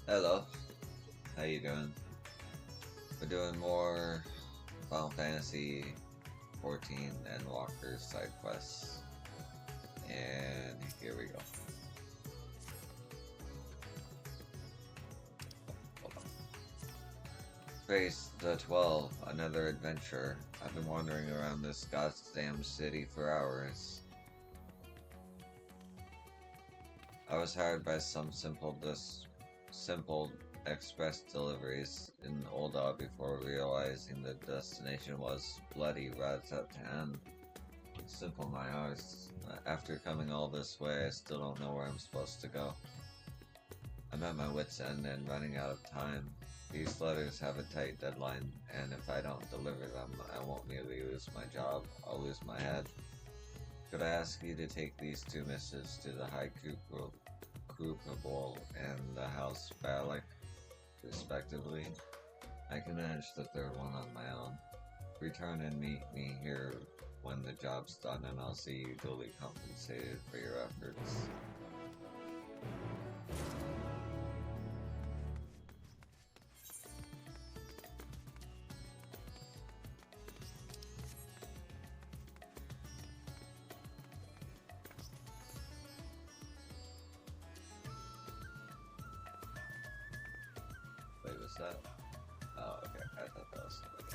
Hello, how you doing? We're doing more Final Fantasy 14 endwalker side quests, and here we go. Hold on. Phase the 12, another adventure. I've been wandering around this goddamn city for hours. I was hired by some simple express deliveries in Olda before realizing the destination was bloody Razatan. Simple my eyes. After coming all this way, I still don't know where I'm supposed to go. I'm at my wit's end and running out of time. These letters have a tight deadline, and if I don't deliver them, I won't merely lose my job, I'll lose my head. Could I ask you to take these two missives to the High Crucible and the House Balik, respectively? I can manage the third one on my own. Return and meet me here when the job's done, and I'll see you duly compensated for your efforts. Wait, was that? Oh, okay. I thought that was somebody else.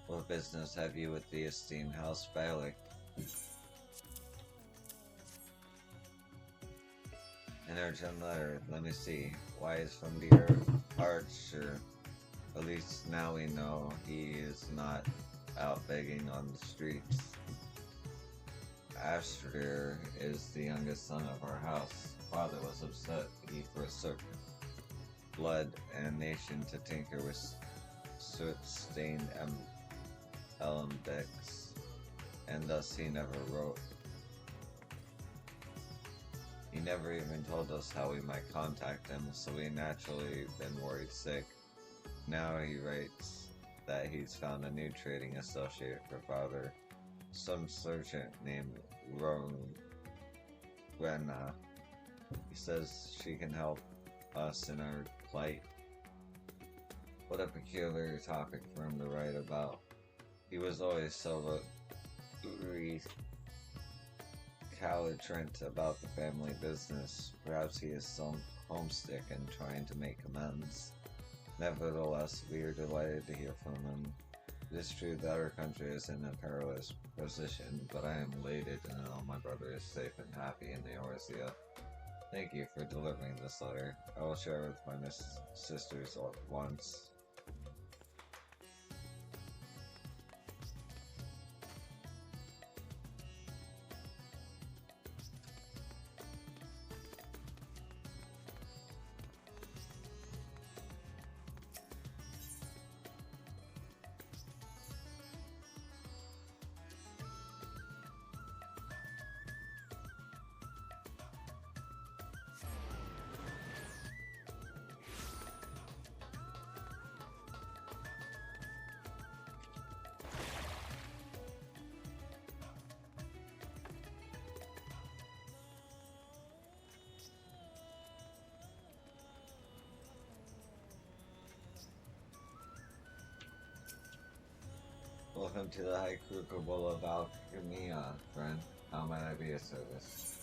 What business have you with the esteemed House Balik? An urgent letter. Let me see. Why is from the Archer? At least now we know he is not out begging on the streets. Ashter is the youngest son of our house. Father was upset he forsook blood and nation to tinker with soot-stained alembics, and thus he never wrote. He never even told us how we might contact him, so we naturally been worried sick. Now he writes that he's found a new trading associate for father, some sergeant named Rowena. He says she can help us in our plight. What a peculiar topic for him to write about. He was always so recalcitrant about the family business. Perhaps he is some homesick and trying to make amends. Nevertheless, we are delighted to hear from him. It is true that our country is in a perilous position, but I am elated to know my brother is safe and happy in the Eorzea. Thank you for delivering this letter. I will share it with my sisters all at once. Welcome to the High Crucible of Alchemia, friend. How might I be of service?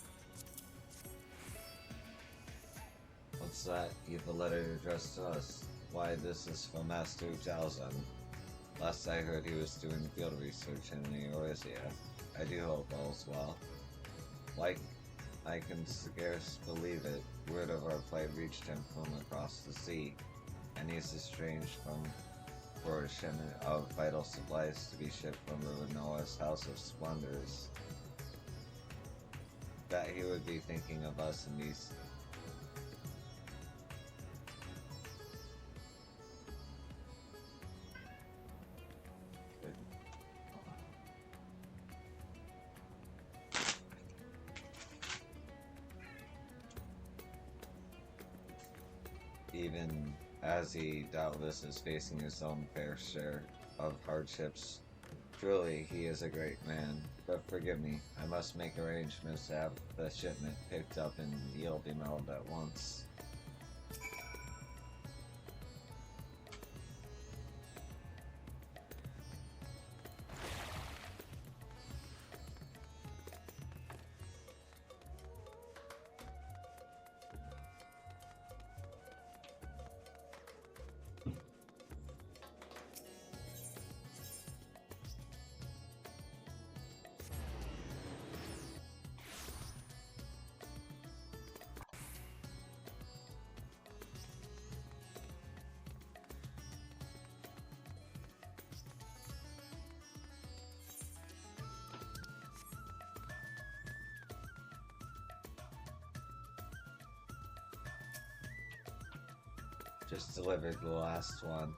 What's that? You have a letter addressed to us. Why, this is from Master Jalzan. Last I heard, he was doing field research in the Eorzea. I do hope all's well. Like, I can scarce believe it. Word of our plight reached him from across the sea, and he's estranged from for a shipment of vital supplies to be shipped from Renoa's House of Splendors. That he would be thinking of us in these. even as he doubtless is facing his own fair share of hardships. Truly, he is a great man, but forgive me, I must make arrangements to have the shipment picked up and you'll be mailed at once. Just delivered the last one.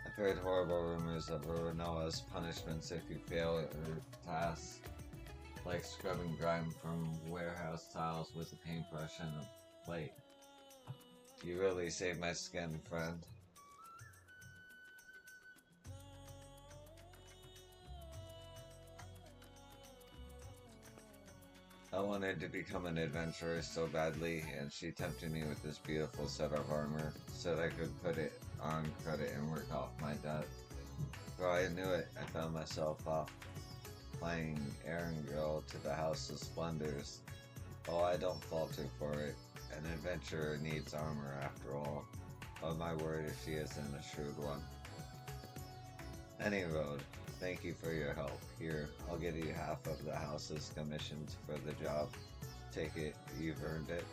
I've heard horrible rumors of Uranoa's punishments if you fail at your task, like scrubbing grime from warehouse tiles with a paintbrush and a plate. You really saved my skin, friend. I wanted to become an adventurer so badly, and she tempted me with this beautiful set of armor, so that I could put it on credit and work off my debt. Before I knew it, I found myself off playing errand girl to the House of Splendors. Oh, I don't falter for it. An adventurer needs armor after all. But my word if she isn't a shrewd one. Any road, thank you for your help. Here, I'll give you half of the house's commissions for the job. Take it, you've earned it.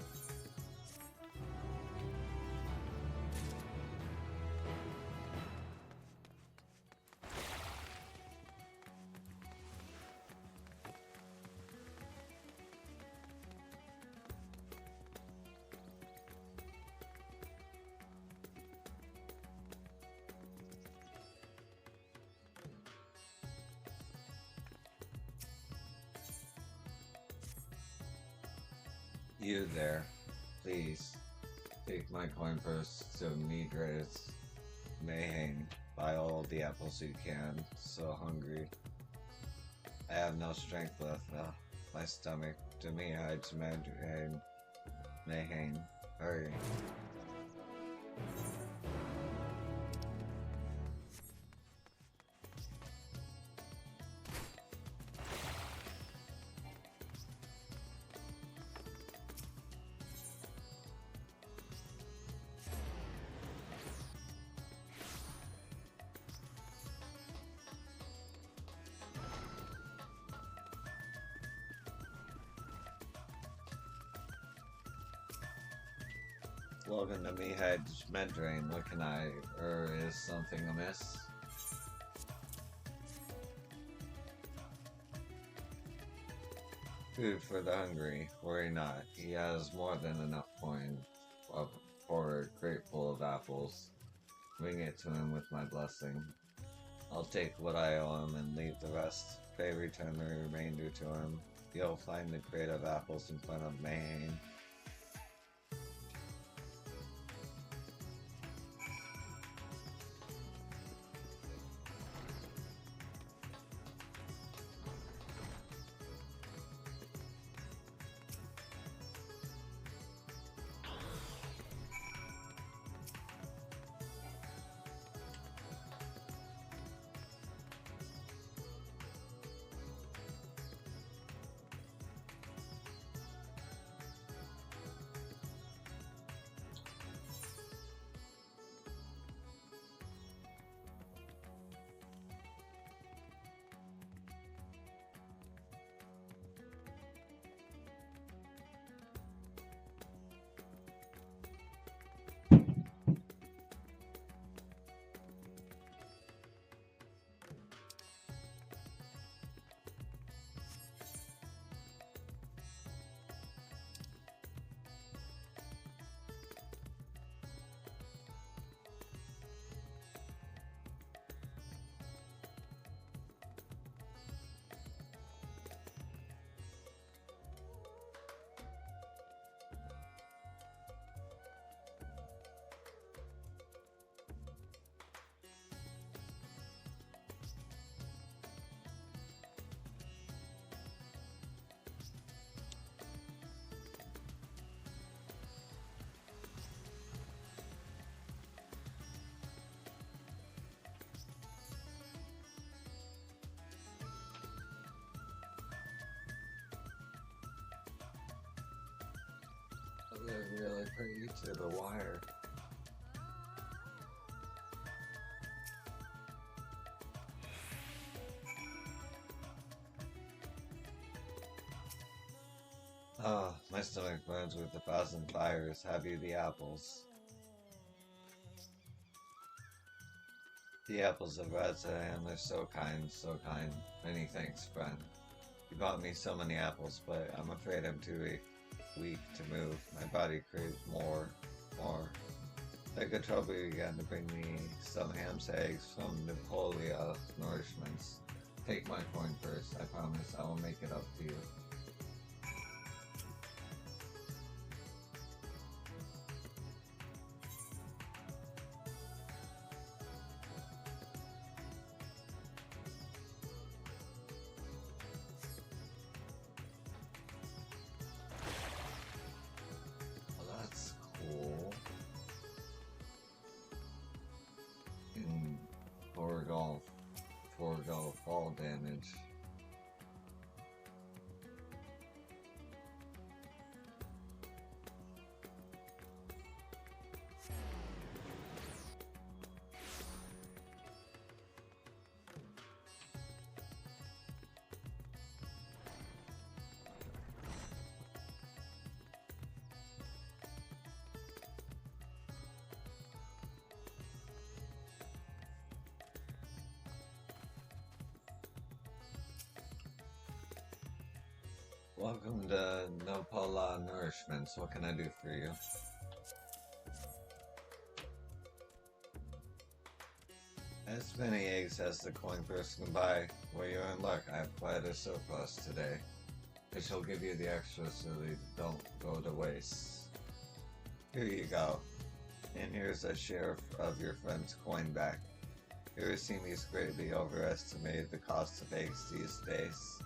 You there, please. Take my coin purse to Midra's Mayhang. Buy all the apples you can. So hungry. I have no strength left. My stomach. To me, hides Mayhang. Hurry. Welcome to Mihaj's Medrain. What can is something amiss? Food for the hungry. Worry not. He has more than enough coin for a crate full of apples. Bring it to him with my blessing. I'll take what I owe him and leave the rest. Pray return the remainder to him. You'll find the crate of apples in front of Mayhane. Hurry to the wire. Oh, my stomach burns with 1,000 fires. Have you the apples? The apples of Razan, they're so kind, so kind. Many thanks, friend. You bought me so many apples, but I'm afraid I'm too weak to move. My body craves more. Like a trouble began to bring me some ham's eggs from Napoleon nourishments. Take my coin first. I promise I will make it up to you. Well, that's cool. In forego fall damage. Welcome to Nopala Nourishments. What can I do for you? As many eggs as the coin purse can buy. Well, you're in luck. I have quite a surplus today. I shall give you the extra so they don't go to waste. Here you go. And here's a share of your friend's coin back. Hiroshimi's greatly overestimated the cost of eggs these days.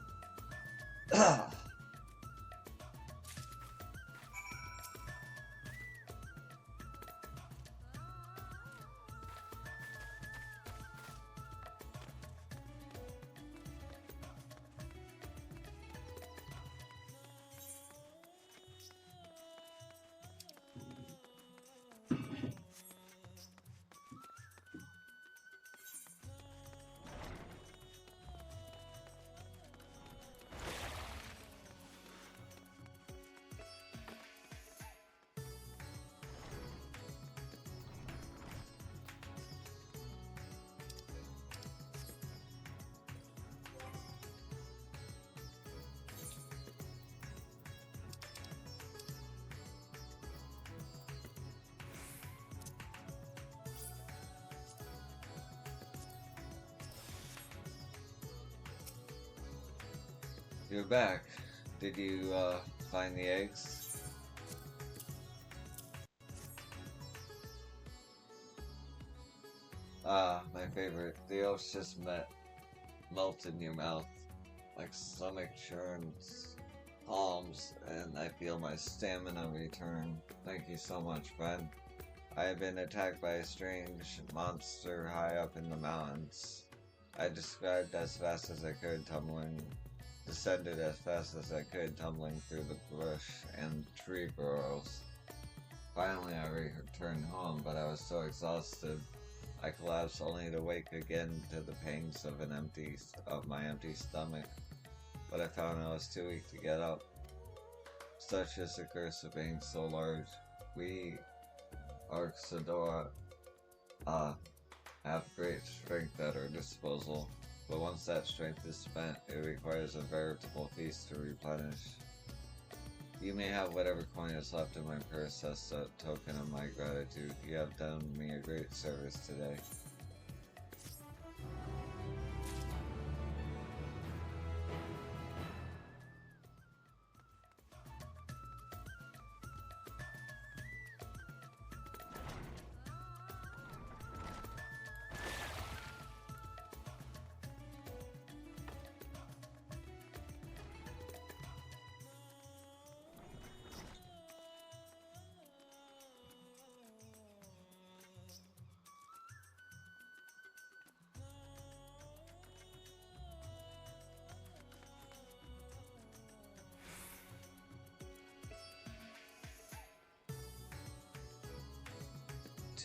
You're back. Did you find the eggs? Ah, my favorite. The oats just melt in your mouth. Like stomach churns, palms, and I feel my stamina return. Thank you so much, friend. I have been attacked by a strange monster high up in the mountains. I descended as fast as I could, tumbling through the brush and tree burrows. Finally, I returned home, but I was so exhausted, I collapsed only to wake again to the pangs of my empty stomach. But I found I was too weak to get up. Such is the curse of being so large. We, Arxadora, have great strength at our disposal. But once that strength is spent, it requires a veritable feast to replenish. You may have whatever coin is left in my purse as a token of my gratitude. You have done me a great service today.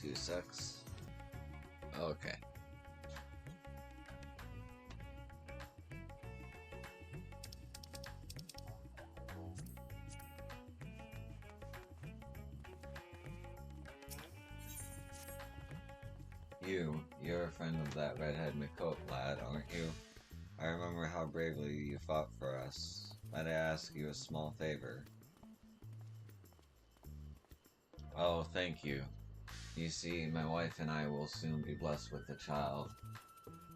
2 secs. Okay. You're a friend of that redhead McCoat lad, aren't you? I remember how bravely you fought for us. Might I ask you a small favor? Oh, thank you. You see, my wife and I will soon be blessed with a child.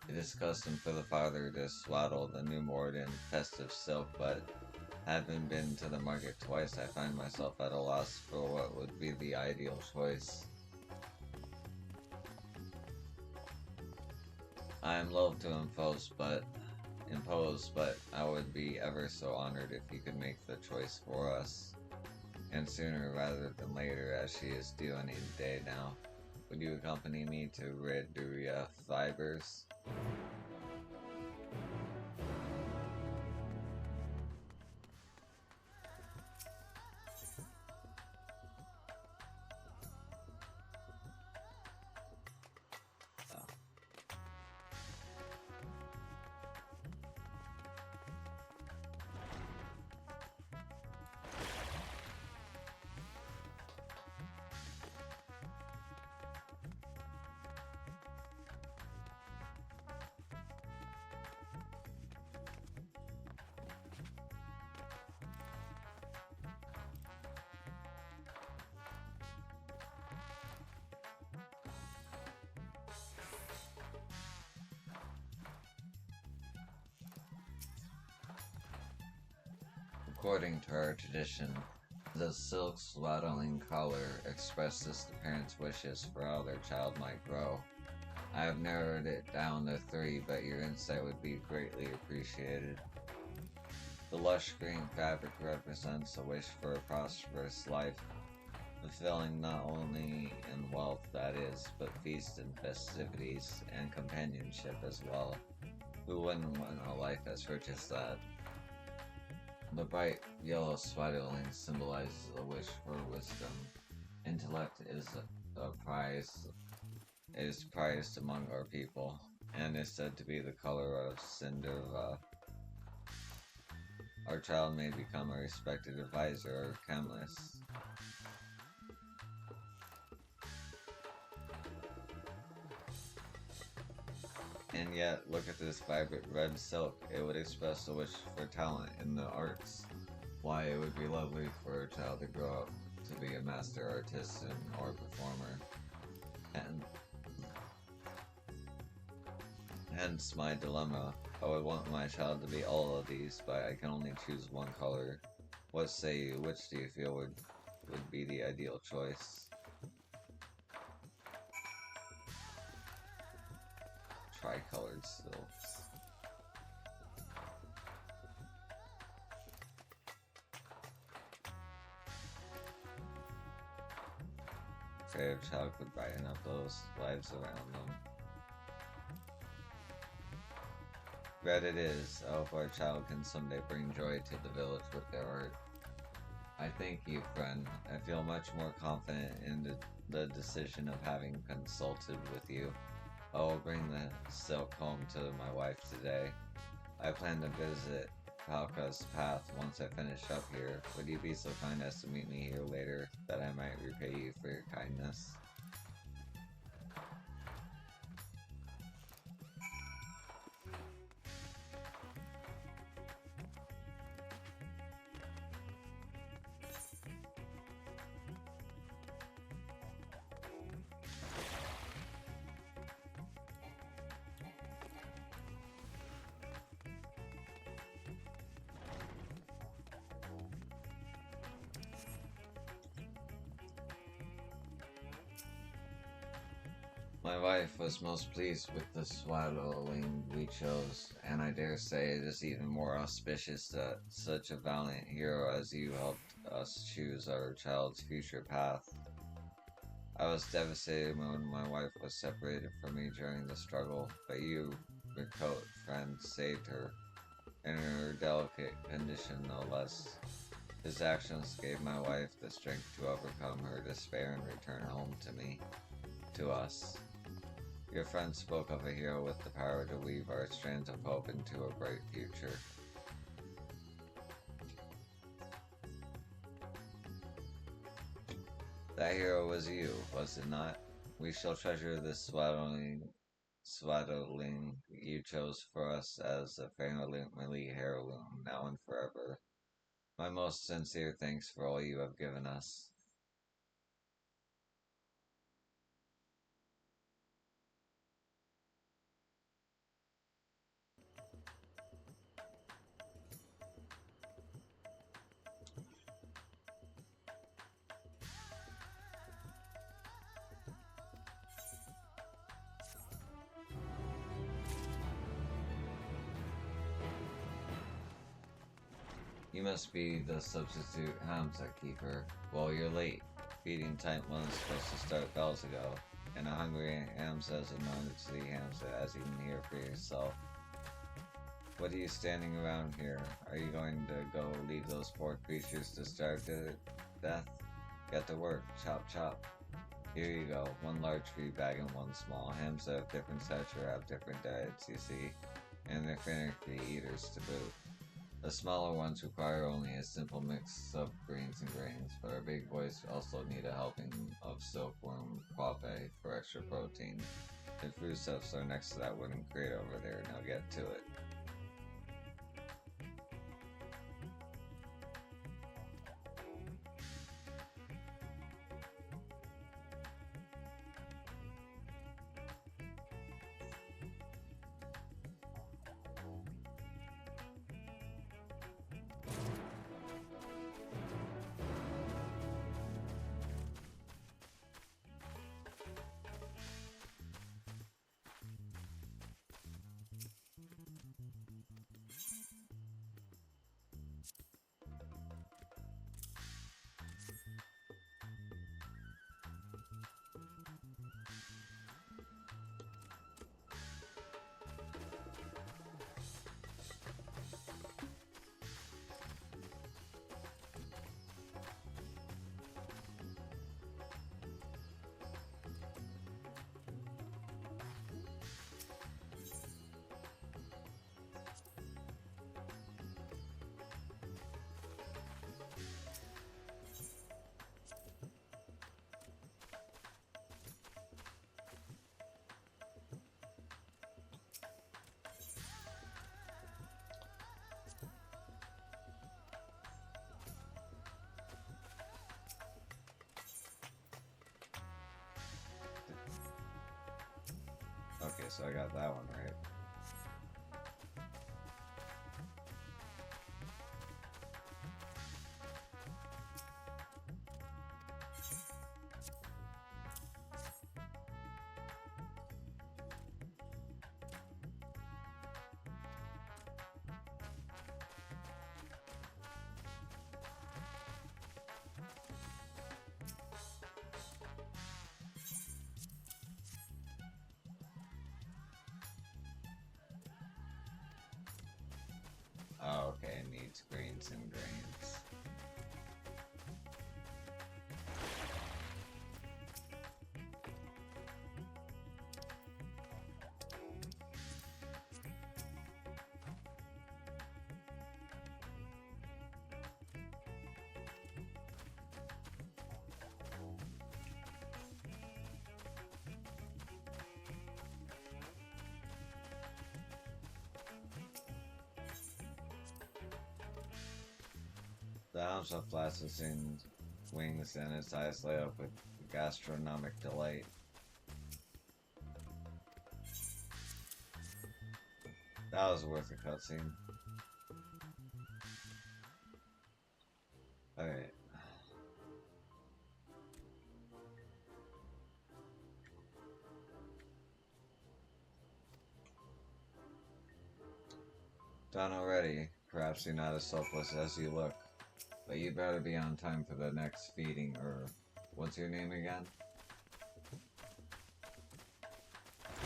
It is custom for the father to swaddle the newborn in festive silk, but having been to the market twice, I find myself at a loss for what would be the ideal choice. I am loath to impose, but I would be ever so honored if you could make the choice for us, and sooner rather than later, as she is due any day now. Would you accompany me to Reduria Fibers? According to our tradition, the silk swaddling collar expresses the parents' wishes for how their child might grow. I have narrowed it down to 3, but your insight would be greatly appreciated. The lush green fabric represents a wish for a prosperous life, fulfilling not only in wealth, that is, but feasts and festivities, and companionship as well. Who wouldn't want a life as rich as that? The bright yellow swaddling symbolizes a wish for wisdom. Intellect a prize is prized among our people, and is said to be the color of Cinderella. Our child may become a respected advisor or chemist. And yet, look at this vibrant red silk. It would express a wish for talent in the arts. Why, it would be lovely for a child to grow up to be a master artist or performer. And hence my dilemma. I would want my child to be all of these, but I can only choose one color. What say you? Which do you feel would be the ideal choice? Tricolored silks. Pray a child could brighten up those lives around them. Red it is. I hope our child can someday bring joy to the village with their art. I thank you, friend. I feel much more confident in the decision of having consulted with you. I will bring the silk home to my wife today. I plan to visit Palka's path once I finish up here. Would you be so kind as to meet me here later, that I might repay you for your kindness? My wife was most pleased with the swaddling we chose, and I dare say it is even more auspicious that such a valiant hero as you helped us choose our child's future path. I was devastated when my wife was separated from me during the struggle, but you, your coat friend, saved her, in her delicate condition no less. His actions gave my wife the strength to overcome her despair and return home to me. to us. Your friend spoke of a hero with the power to weave our strands of hope into a bright future. That hero was you, was it not? We shall treasure this swaddling you chose for us as a family heirloom now and forever. My most sincere thanks for all you have given us. You must be the substitute Hamza keeper. Well, you're late. Feeding time wasn't supposed to start bells ago, and a hungry Hamza is anointed to see Hamza as you can hear for yourself. What are you standing around here? Are you going to go leave those poor creatures to starve to death? Get to work. Chop chop. Here you go. One large feed bag and one small. Hamza of different stature have different diets, you see, and they're finicky eaters to boot. The smaller ones require only a simple mix of greens and grains, but our big boys also need a helping of silkworm pape for extra protein. The foodstuffs are next to that wooden crate over there. Now get to it. Okay, so I got that one right. Oh, okay, it needs greens and grains. The arms of flaccid wings and its eyes light up with gastronomic delight. That was worth a cutscene. Alright. Done already. Perhaps you're not as selfless as you look. But you better be on time for the next feeding, or what's your name again?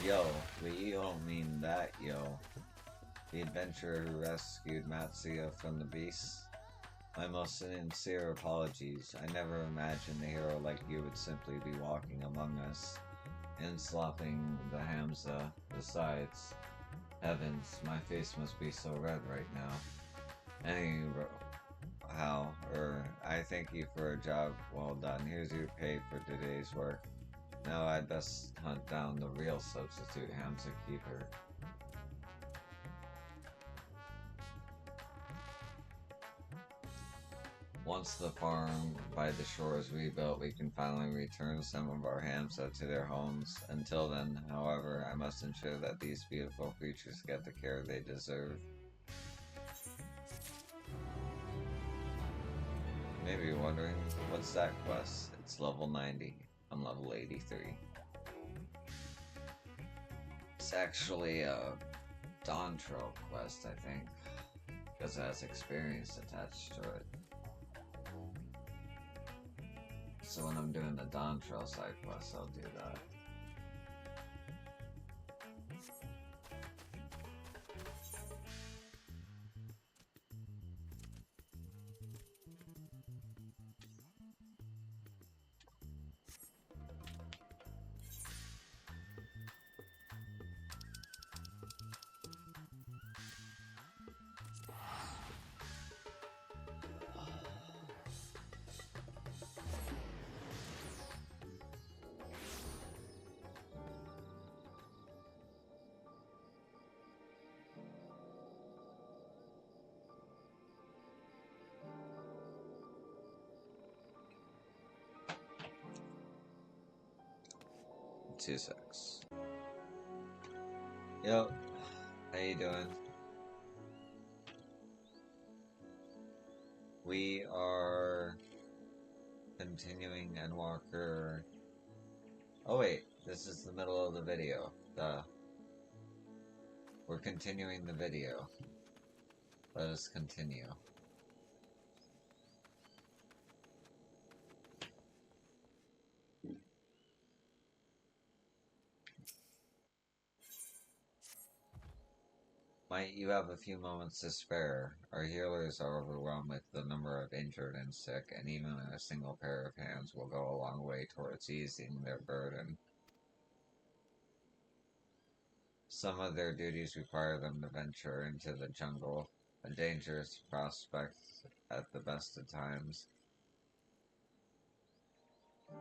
Yo, but you don't mean that, yo. The adventurer who rescued Matsuya from the beasts? My most sincere apologies. I never imagined a hero like you would simply be walking among us. and slopping the Hamza. Besides, heavens, my face must be so red right now. Anyhow, I thank you for a job well done. Here's your pay for today's work. Now I'd best hunt down the real substitute Hamza keeper. Once the farm by the shore is rebuilt, we can finally return some of our Hamsa to their homes. Until then, however, I must ensure that these beautiful creatures get the care they deserve. Maybe you're wondering, what's that quest? It's level 90. I'm level 83. It's actually a Dawn Trail quest, I think, because it has experience attached to it. So when I'm doing the Dawn Trail side quest, I'll do that. Two six. Yep. How you doing? We are continuing Endwalker. Oh wait, this is the middle of the video. We're continuing the video. Let us continue. Might you have a few moments to spare? Our healers are overwhelmed with the number of injured and sick, and even a single pair of hands will go a long way towards easing their burden. Some of their duties require them to venture into the jungle, a dangerous prospect at the best of times,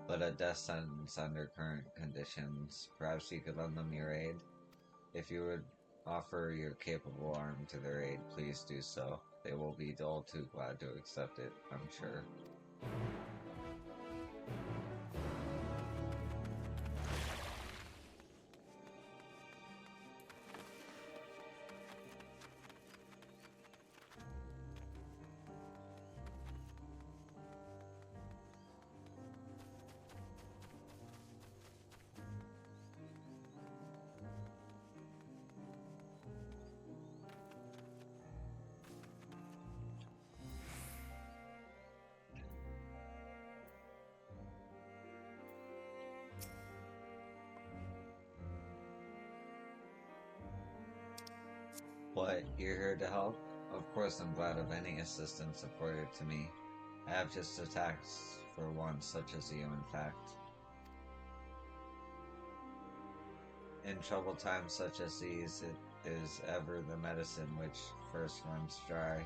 but a death sentence under current conditions. Perhaps you could lend them your aid? If you would offer your capable arm to their aid, please do so. They will be all too glad to accept it, I'm sure. What, you're here to help? Of course I'm glad of any assistance afforded to me. I have just a task for one such as you, in fact. In troubled times such as these, it is ever the medicine which first runs dry.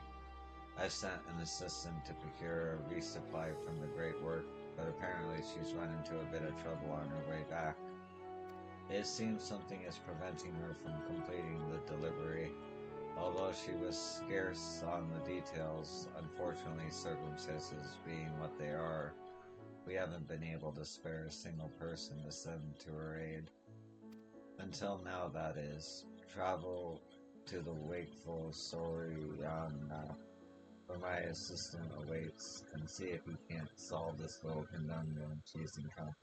I've sent an assistant to procure a resupply from the great work, but apparently she's run into a bit of trouble on her way back. It seems something is preventing her from completing the delivery. Although she was scarce on the details, unfortunately circumstances being what they are, we haven't been able to spare a single person to send to her aid. Until now, that is. Travel to the wakeful Soriana, where my assistant awaits, and see if we can't solve this little conundrum she's encountered.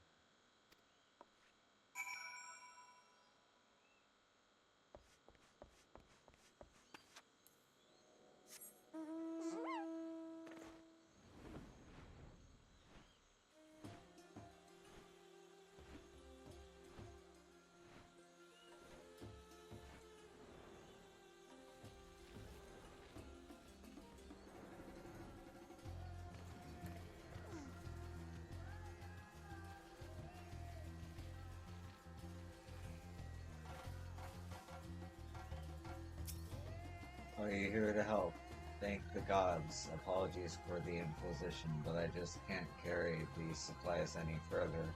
you here to help? Thank the gods. Apologies for the imposition, but I just can't carry these supplies any further.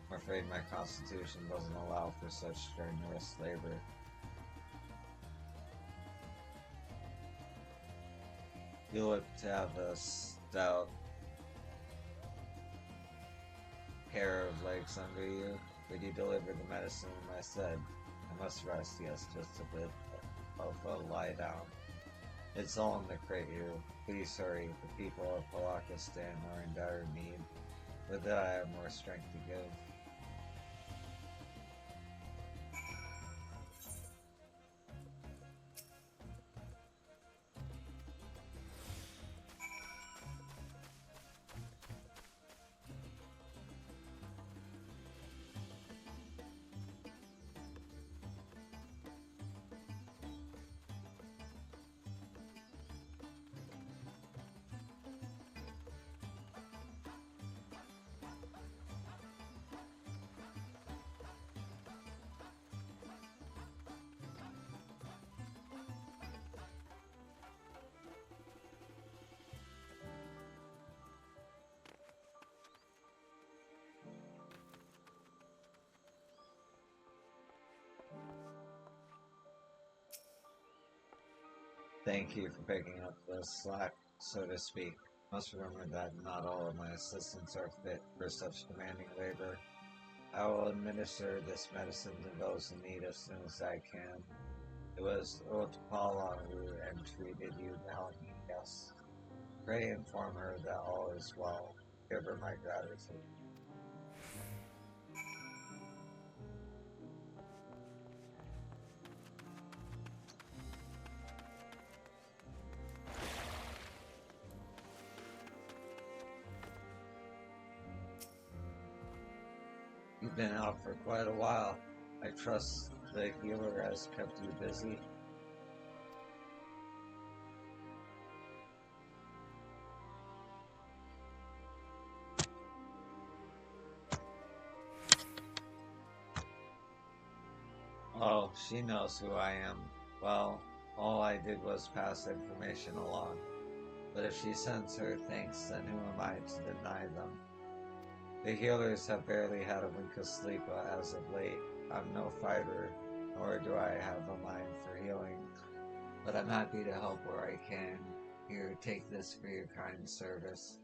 I'm afraid my constitution doesn't allow for such strenuous labor. You look to have a stout pair of legs under you. Would you deliver the medicine I said? I must rest, yes, just a bit of a lie down. It's all in the crate here. Please hurry, the people of Palakistan are in dire need. Would that I have more strength to give. Thank you for picking up the slack, so to speak. Must remember that not all of my assistants are fit for such demanding labor. I will administer this medicine to those in need as soon as I can. It was Otapala who entreated you to help me, yes. Pray inform her that all is well. Give her my gratitude. You've been out for quite a while. I trust the healer has kept you busy. Oh, she knows who I am. Well, all I did was pass information along. But if she sends her thanks, then who am I to deny them? The healers have barely had a wink of sleep as of late. I'm no fighter, nor do I have a mind for healing. But I'm happy to help where I can. Here, take this for your kind service.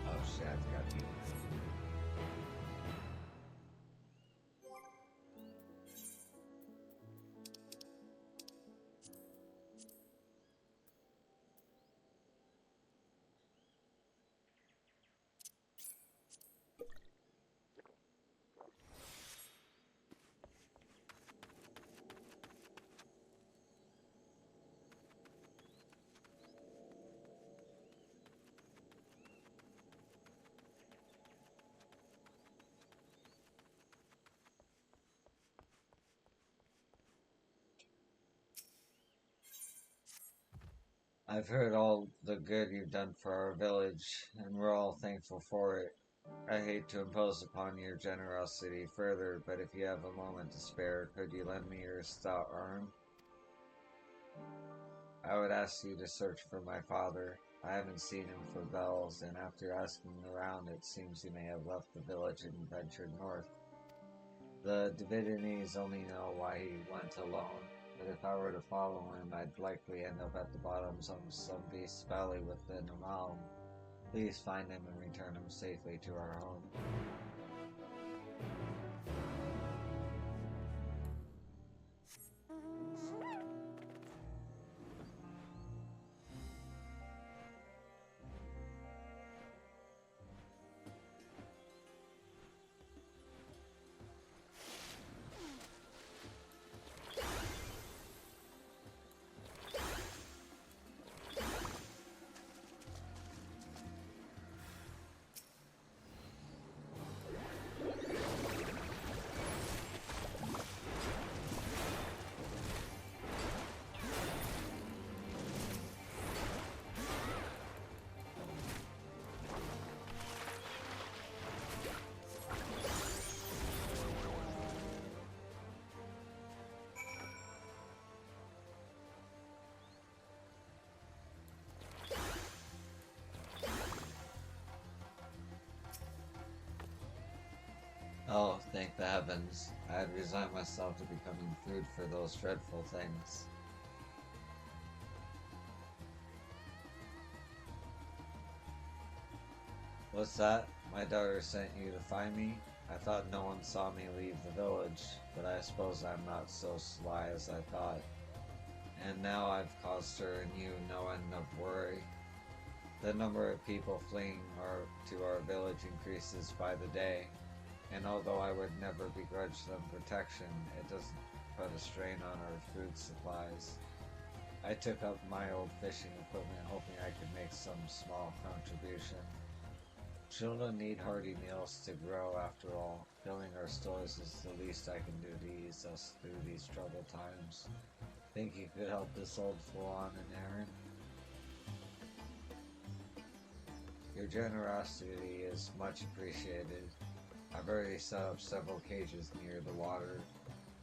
Oh shit, I forgot to eat. I've heard all the good you've done for our village, and we're all thankful for it. I hate to impose upon your generosity further, but if you have a moment to spare, could you lend me your stout arm? I would ask you to search for my father. I haven't seen him for bells, and after asking around, it seems he may have left the village and ventured north. The Davidinis only know why he went alone, but if I were to follow him, I'd likely end up at the bottoms of some beast's valley within a mile. Please find him and return him safely to our home. Thank the heavens, I had resigned myself to becoming food for those dreadful things. What's that? My daughter sent you to find me? I thought no one saw me leave the village, but I suppose I'm not so sly as I thought. And now I've caused her and you no end of worry. The number of people fleeing to our village increases by the day, and although I would never begrudge them protection, it doesn't put a strain on our food supplies. I took up my old fishing equipment hoping I could make some small contribution. Children need hearty meals to grow after all. Filling our stores is the least I can do to ease us through these troubled times. Think you could help this old fool on an errand? Your generosity is much appreciated. I've already set up several cages near the water.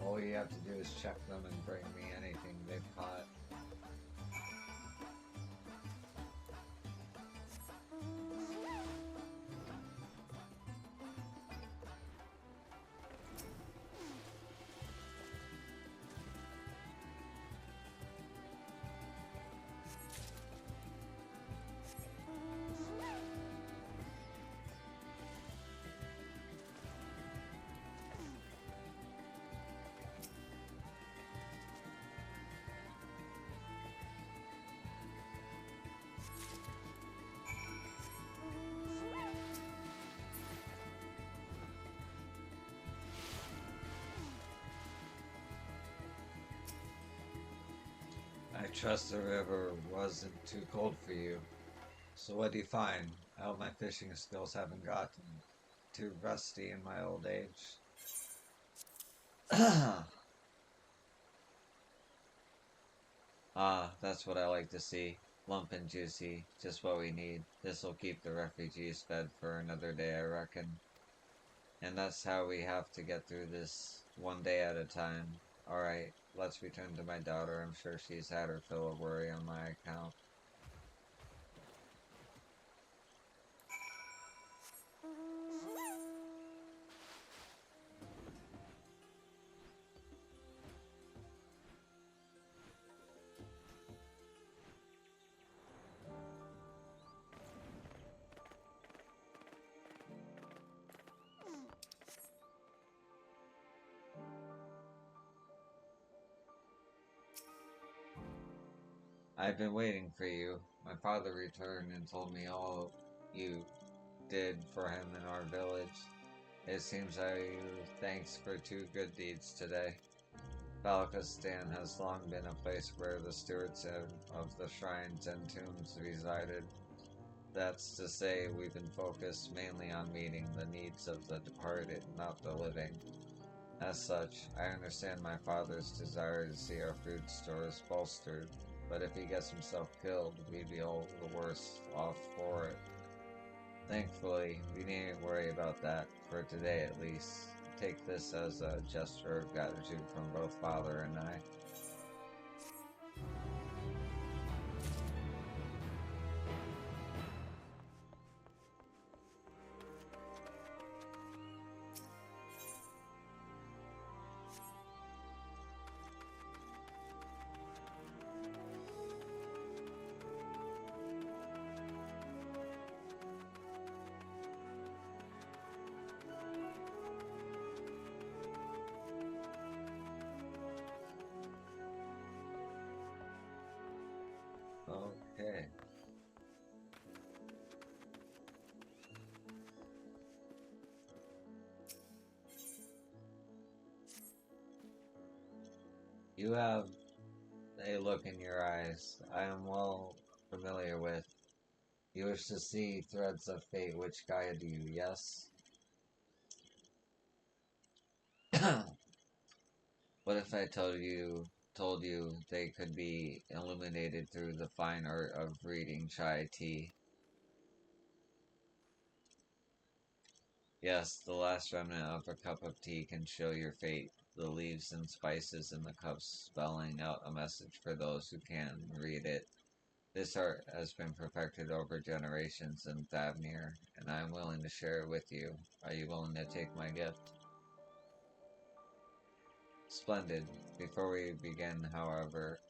All you have to do is check them and bring me anything they've caught. I trust the river wasn't too cold for you. So what do you find? I hope my fishing skills haven't gotten too rusty in my old age. Ah, that's what I like to see. Plump and juicy, just what we need. This'll keep the refugees fed for another day, I reckon. And that's how we have to get through this, one day at a time. Alright, let's return to my daughter. I'm sure she's had her fill of worry on my account. I've been waiting for you. My father returned and told me all you did for him in our village. It seems I owe you thanks for two good deeds today. Balakistan has long been a place where the stewards of the shrines and tombs resided. That's to say, we've been focused mainly on meeting the needs of the departed, not the living. As such, I understand my father's desire to see our food stores bolstered, but if he gets himself killed, we'd be all the worse off for it. Thankfully, we needn't worry about that, for today at least. Take this as a gesture of gratitude from both Father and I. Okay. You have a look in your eyes I am well familiar with. You wish to see threads of fate which guide you, yes? What if I told you they could be illuminated through the fine art of reading chai tea? Yes, the last remnant of a cup of tea can show your fate, the leaves and spices in the cups spelling out a message for those who can read it. This art has been perfected over generations in Thavnir, and I am willing to share it with you. Are you willing to take my gift? Splendid. Before we begin, however,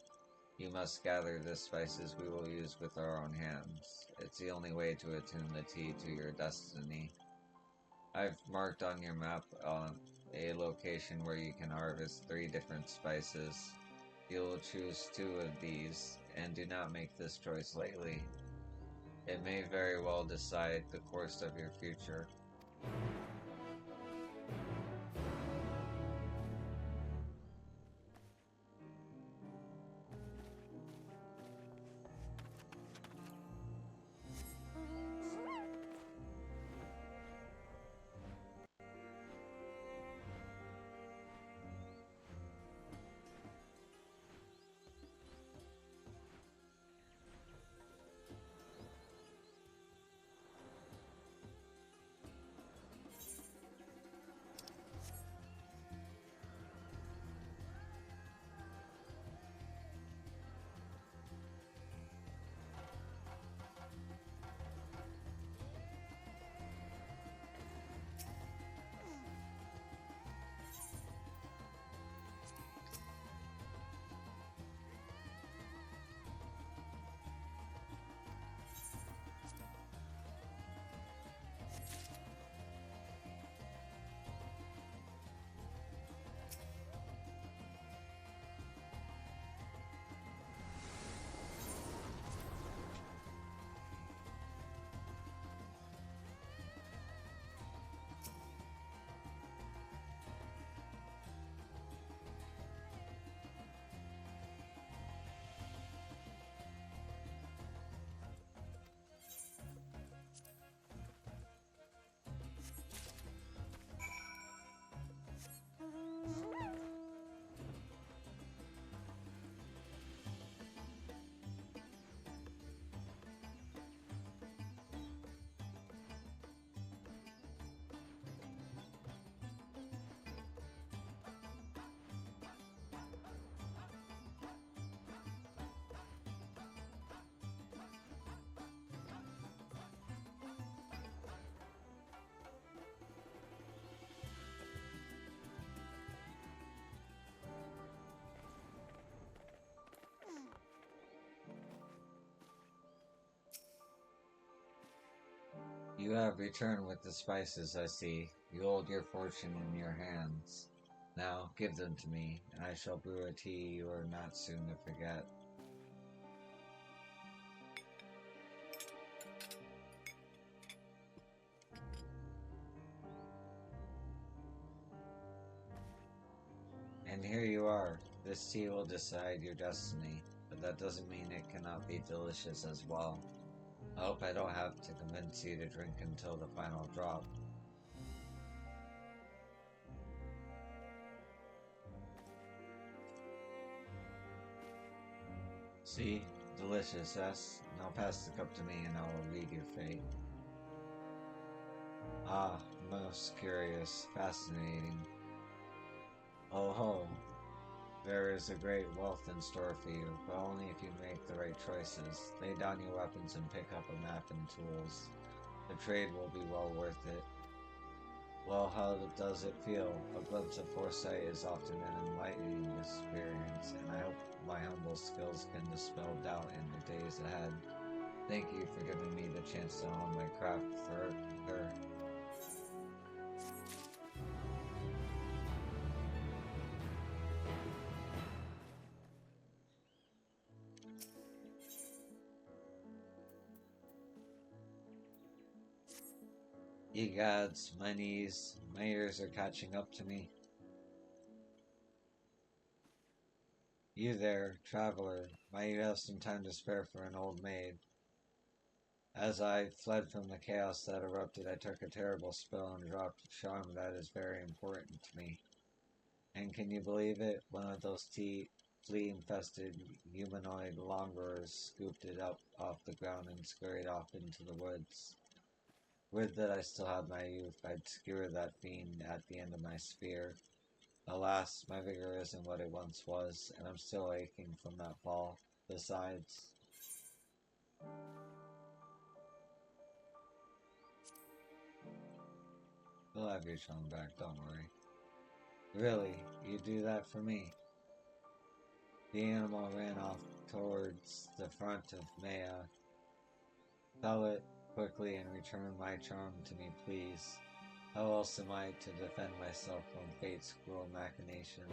you must gather the spices we will use with our own hands. It's the only way to attune the tea to your destiny. I've marked on your map a location where you can harvest 3 different spices. You'll choose 2 of these, and do not make this choice lightly. It may very well decide the course of your future. You have returned with the spices, I see. You hold your fortune in your hands. Now, give them to me, and I shall brew a tea you are not soon to forget. And here you are. This tea will decide your destiny, but that doesn't mean it cannot be delicious as well. I hope I don't have to convince you to drink until the final drop. See? Delicious, yes? Now pass the cup to me and I will read your fate. Ah, most curious, fascinating. Oh ho! There is a great wealth in store for you, but only if you make the right choices. Lay down your weapons and pick up a map and tools. The trade will be well worth it. Well, how does it feel? A glimpse of foresight is often an enlightening experience, and I hope my humble skills can dispel doubt in the days ahead. Thank you for giving me the chance to hone my craft further. Ye gods, my knees, my ears are catching up to me. You there, traveler, might you have some time to spare for an old maid? As I fled from the chaos that erupted, I took a terrible spill and dropped a charm that is very important to me. And can you believe it? One of those flea-infested humanoid longerers scooped it up off the ground and scurried off into the woods. Would that I still had my youth, I'd skewer that fiend at the end of my spear. Alas, my vigor isn't what it once was, and I'm still aching from that fall. Besides, you'll have your chum back, don't worry. Really, you do that for me? The animal ran off towards the front of Maya. Tell it quickly and return my charm to me, please. How else am I to defend myself from fate's cruel machinations?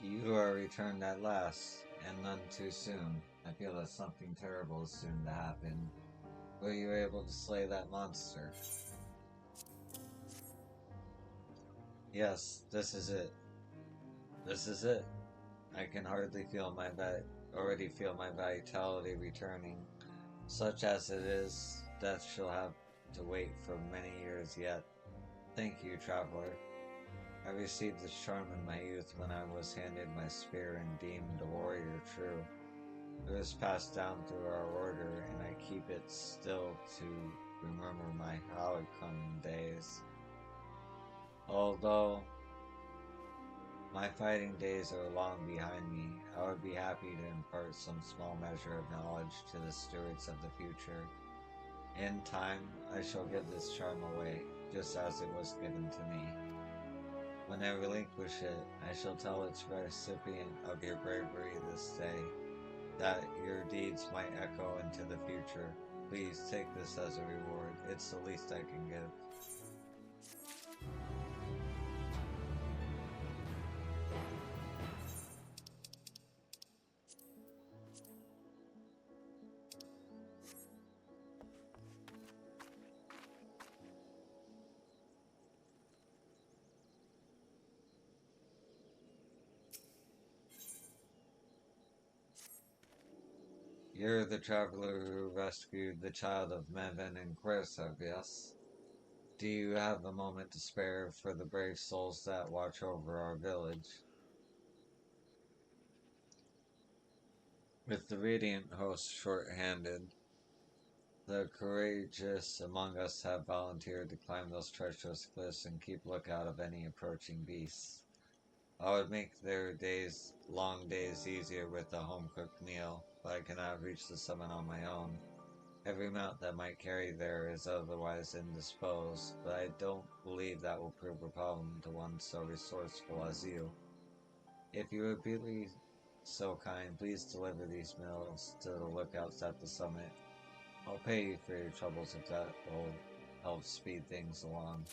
You are returned at last, and none too soon. I feel that something terrible is soon to happen. Were you able to slay that monster? Yes, this is it. This is it. I can hardly feel already feel my vitality returning. Such as it is, death shall have to wait for many years yet. Thank you, traveler. I received this charm in my youth when I was handed my spear and deemed a warrior true. It was passed down through our order, and I keep it still to remember my Halicon days. Although my fighting days are long behind me, I would be happy to impart some small measure of knowledge to the stewards of the future. In time, I shall give this charm away, just as it was given to me. When I relinquish it, I shall tell its recipient of your bravery this day, that your deeds might echo into the future. Please take this as a reward. It's the least I can give. You're the traveler who rescued the child of Mevin and Quersa, yes? Do you have a moment to spare for the brave souls that watch over our village? With the radiant host short-handed, the courageous among us have volunteered to climb those treacherous cliffs and keep lookout of any approaching beasts. I would make their long days easier with a home-cooked meal, but I cannot reach the summit on my own. Every mount that might carry there is otherwise indisposed, but I don't believe that will prove a problem to one so resourceful as you. If you would be so kind, please deliver these meals to the lookouts at the summit. I'll pay you for your troubles if that will help speed things along.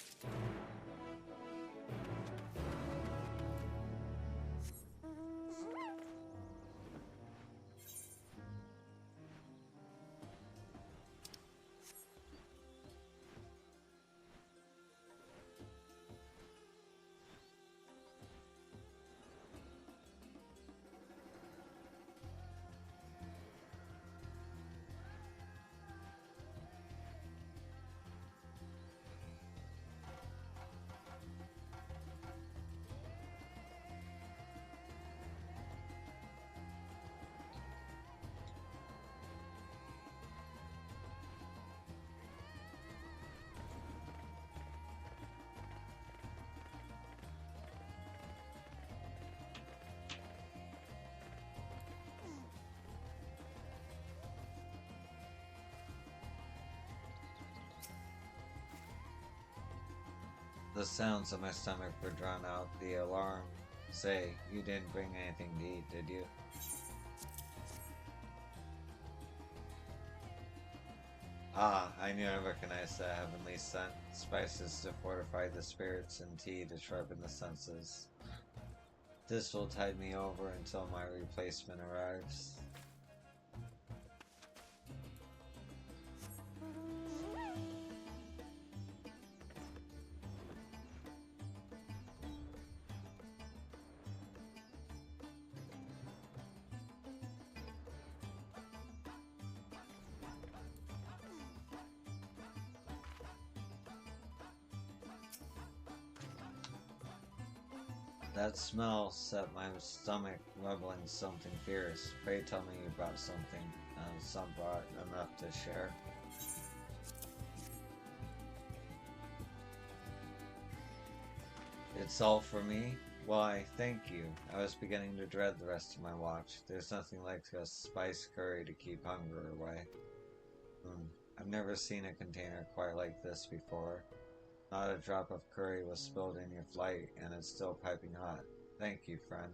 The sounds of my stomach were drawn out. The alarm. Say, you didn't bring anything to eat, did you? Ah, I knew I recognized that heavenly scent. Spices to fortify the spirits and tea to sharpen the senses. This will tide me over until my replacement arrives. That smell set my stomach rumbling something fierce. Pray tell me you brought something, and some brought enough to share. It's all for me? Why, thank you. I was beginning to dread the rest of my watch. There's nothing like a spice curry to keep hunger away. I've never seen a container quite like this before. Not a drop of curry was spilled in your flight, and it's still piping hot. Thank you, friend.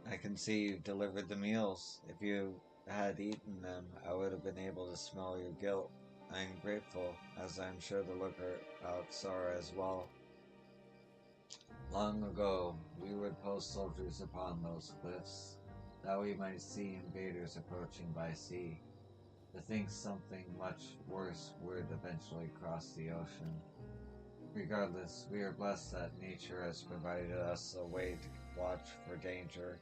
I can see you've delivered the meals. If you had eaten them, I would have been able to smell your guilt. I am grateful, as I am sure the lookouts are as well. Long ago, we would post soldiers upon those cliffs, that we might see invaders approaching by sea, to think something much worse would eventually cross the ocean. Regardless, we are blessed that nature has provided us a way to watch for danger.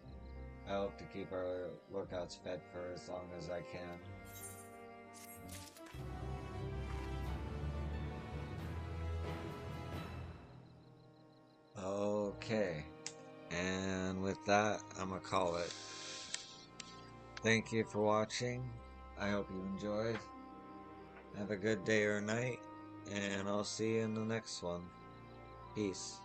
I hope to keep our lookouts fed for as long as I can. Okay, and with that, I'm gonna call it. Thank you for watching. I hope you enjoyed. Have a good day or night, and I'll see you in the next one. Peace.